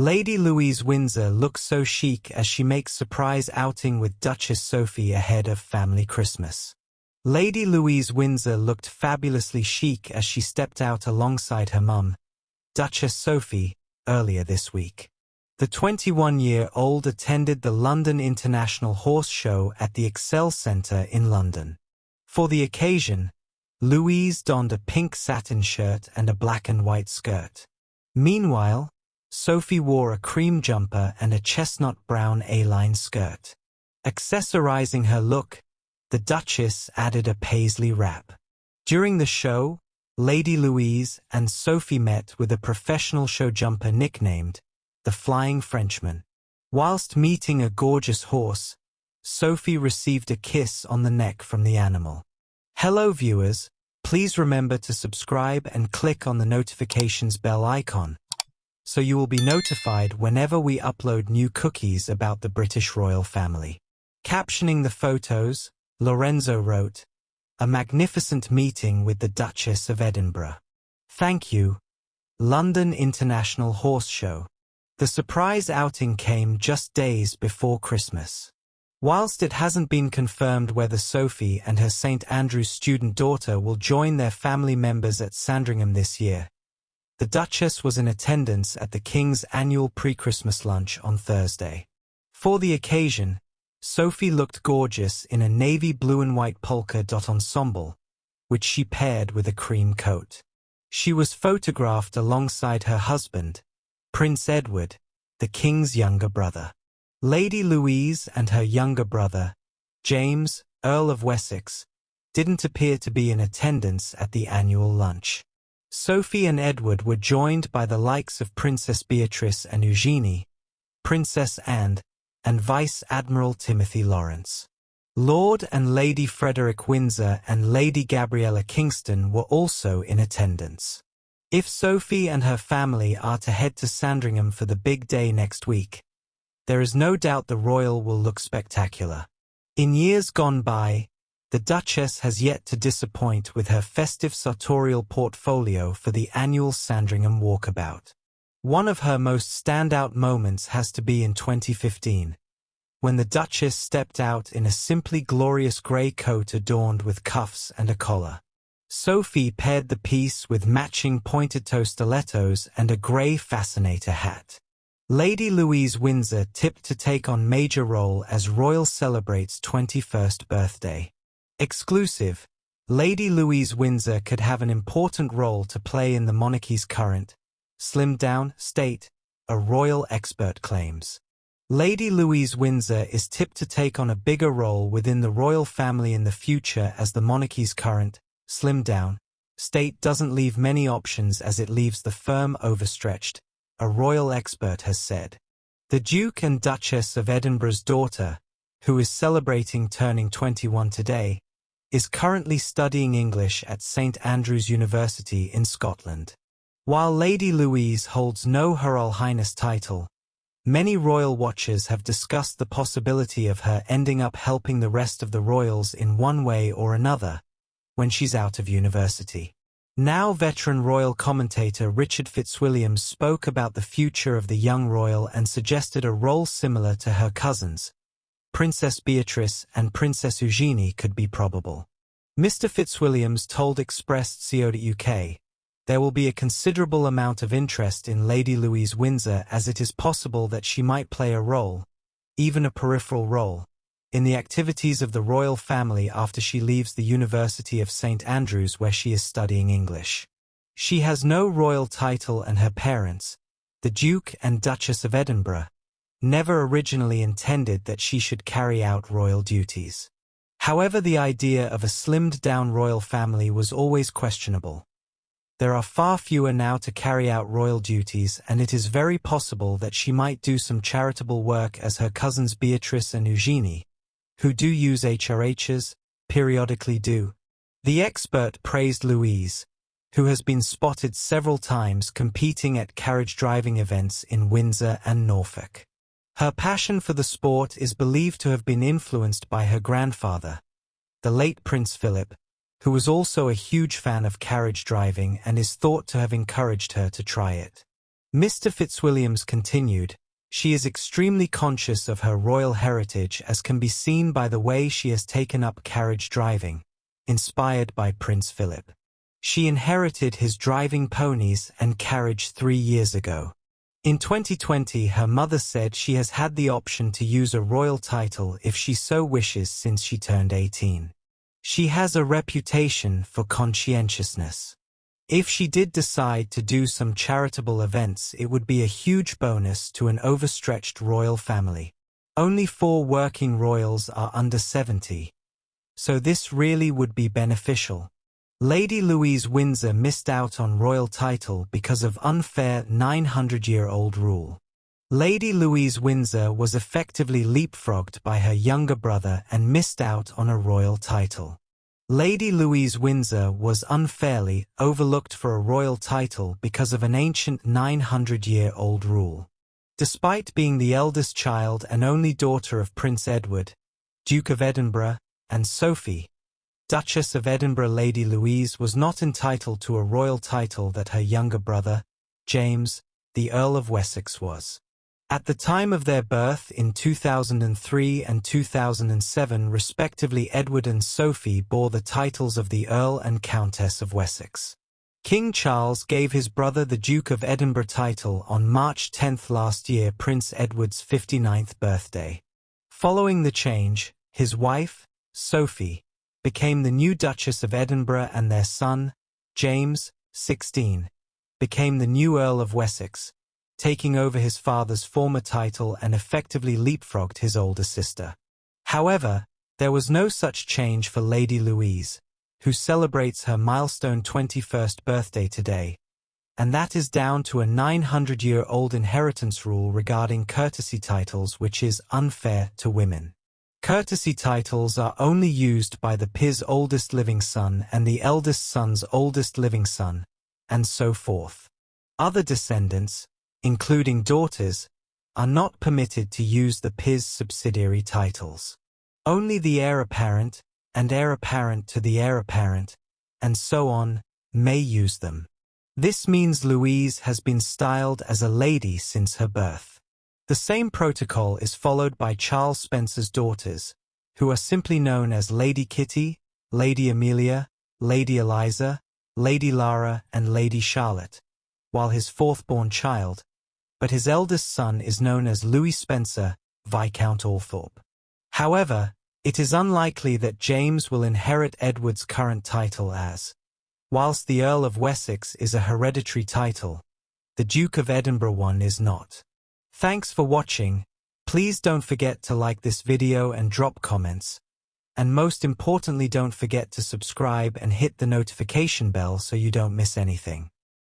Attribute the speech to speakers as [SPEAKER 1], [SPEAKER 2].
[SPEAKER 1] Lady Louise Windsor looks so chic as she makes surprise outing with Duchess Sophie ahead of family Christmas. Lady Louise Windsor looked fabulously chic as she stepped out alongside her mum, Duchess Sophie, earlier this week. The 21-year-old attended the London International Horse Show at the Excel Centre in London. For the occasion, Louise donned a pink satin shirt and a black and white skirt. Meanwhile, Sophie wore a cream jumper and a chestnut brown A-line skirt. Accessorizing her look, the Duchess added a paisley wrap. During the show, Lady Louise and Sophie met with a professional showjumper nicknamed the Flying Frenchman. Whilst meeting a gorgeous horse, Sophie received a kiss on the neck from the animal. Hello viewers, please remember to subscribe and click on the notifications bell icon, so you will be notified whenever we upload new cookies about the British royal family. Captioning the photos, Lorenzo wrote, "A magnificent meeting with the Duchess of Edinburgh. Thank you. London International Horse Show." The surprise outing came just days before Christmas. Whilst it hasn't been confirmed whether Sophie and her St. Andrew's student daughter will join their family members at Sandringham this year, the Duchess was in attendance at the King's annual pre-Christmas lunch on Thursday. For the occasion, Sophie looked gorgeous in a navy blue and white polka dot ensemble, which she paired with a cream coat. She was photographed alongside her husband, Prince Edward, the King's younger brother. Lady Louise and her younger brother, James, Earl of Wessex, didn't appear to be in attendance at the annual lunch. Sophie and Edward were joined by the likes of Princess Beatrice and Eugenie, Princess Anne, and Vice Admiral Timothy Lawrence. Lord and Lady Frederick Windsor and Lady Gabriella Kingston were also in attendance. If Sophie and her family are to head to Sandringham for the big day next week, there is no doubt the royal will look spectacular. In years gone by, the Duchess has yet to disappoint with her festive sartorial portfolio for the annual Sandringham walkabout. One of her most standout moments has to be in 2015, when the Duchess stepped out in a simply glorious grey coat adorned with cuffs and a collar. Sophie paired the piece with matching pointed-toe stilettos and a grey fascinator hat. Lady Louise Windsor tipped to take on major role as royal celebrates 21st birthday. Exclusive, Lady Louise Windsor could have an important role to play in the monarchy's current, slimmed-down state, a royal expert claims. Lady Louise Windsor is tipped to take on a bigger role within the royal family in the future, as the monarchy's current, slimmed-down state doesn't leave many options as it leaves the firm overstretched, a royal expert has said. The Duke and Duchess of Edinburgh's daughter, who is celebrating turning 21 today, is currently studying English at St. Andrew's University in Scotland. While Lady Louise holds no Her Royal Highness title, many royal watchers have discussed the possibility of her ending up helping the rest of the royals in one way or another when she's out of university. Now veteran royal commentator Richard Fitzwilliams spoke about the future of the young royal and suggested a role similar to her cousins, Princess Beatrice and Princess Eugenie, could be probable. Mr. Fitzwilliams told Express.co.uk, "There will be a considerable amount of interest in Lady Louise Windsor, as it is possible that she might play a role, even a peripheral role, in the activities of the royal family after she leaves the University of St. Andrews, where she is studying English. She has no royal title, and her parents, the Duke and Duchess of Edinburgh, never originally intended that she should carry out royal duties. However, the idea of a slimmed-down royal family was always questionable. There are far fewer now to carry out royal duties, and it is very possible that she might do some charitable work as her cousins Beatrice and Eugenie, who do use HRHs, periodically do." The expert praised Louise, who has been spotted several times competing at carriage driving events in Windsor and Norfolk. Her passion for the sport is believed to have been influenced by her grandfather, the late Prince Philip, who was also a huge fan of carriage driving and is thought to have encouraged her to try it. Mr. Fitzwilliams continued, "She is extremely conscious of her royal heritage, as can be seen by the way she has taken up carriage driving, inspired by Prince Philip. She inherited his driving ponies and carriage 3 years ago. In 2020, her mother said she has had the option to use a royal title if she so wishes since she turned 18. She has a reputation for conscientiousness. If she did decide to do some charitable events, it would be a huge bonus to an overstretched royal family. Only 4 working royals are under 70. So this really would be beneficial." Lady Louise Windsor missed out on royal title because of unfair 900-year-old rule. Lady Louise Windsor was effectively leapfrogged by her younger brother and missed out on a royal title. Lady Louise Windsor was unfairly overlooked for a royal title because of an ancient 900-year-old rule. Despite being the eldest child and only daughter of Prince Edward, Duke of Edinburgh, and Sophie, Duchess of Edinburgh, Lady Louise was not entitled to a royal title that her younger brother, James, the Earl of Wessex, was. At the time of their birth in 2003 and 2007 respectively, Edward and Sophie bore the titles of the Earl and Countess of Wessex. King Charles gave his brother the Duke of Edinburgh title on March 10 last year, Prince Edward's 59th birthday. Following the change, his wife, Sophie, became the new Duchess of Edinburgh and their son, James, 16, became the new Earl of Wessex, taking over his father's former title and effectively leapfrogged his older sister. However, there was no such change for Lady Louise, who celebrates her milestone 21st birthday today, and that is down to a 900-year-old inheritance rule regarding courtesy titles which is unfair to women. Courtesy titles are only used by the peer's oldest living son and the eldest son's oldest living son, and so forth. Other descendants, including daughters, are not permitted to use the peer's subsidiary titles. Only the heir apparent, and heir apparent to the heir apparent, and so on, may use them. This means Louise has been styled as a lady since her birth. The same protocol is followed by Charles Spencer's daughters, who are simply known as Lady Kitty, Lady Amelia, Lady Eliza, Lady Lara, and Lady Charlotte, while his 4th-born child, but his eldest son, is known as Louis Spencer, Viscount Althorpe. However, it is unlikely that James will inherit Edward's current title, as, whilst the Earl of Wessex is a hereditary title, the Duke of Edinburgh one is not. Thanks for watching. Please don't forget to like this video and drop comments. And most importantly, don't forget to subscribe and hit the notification bell so you don't miss anything.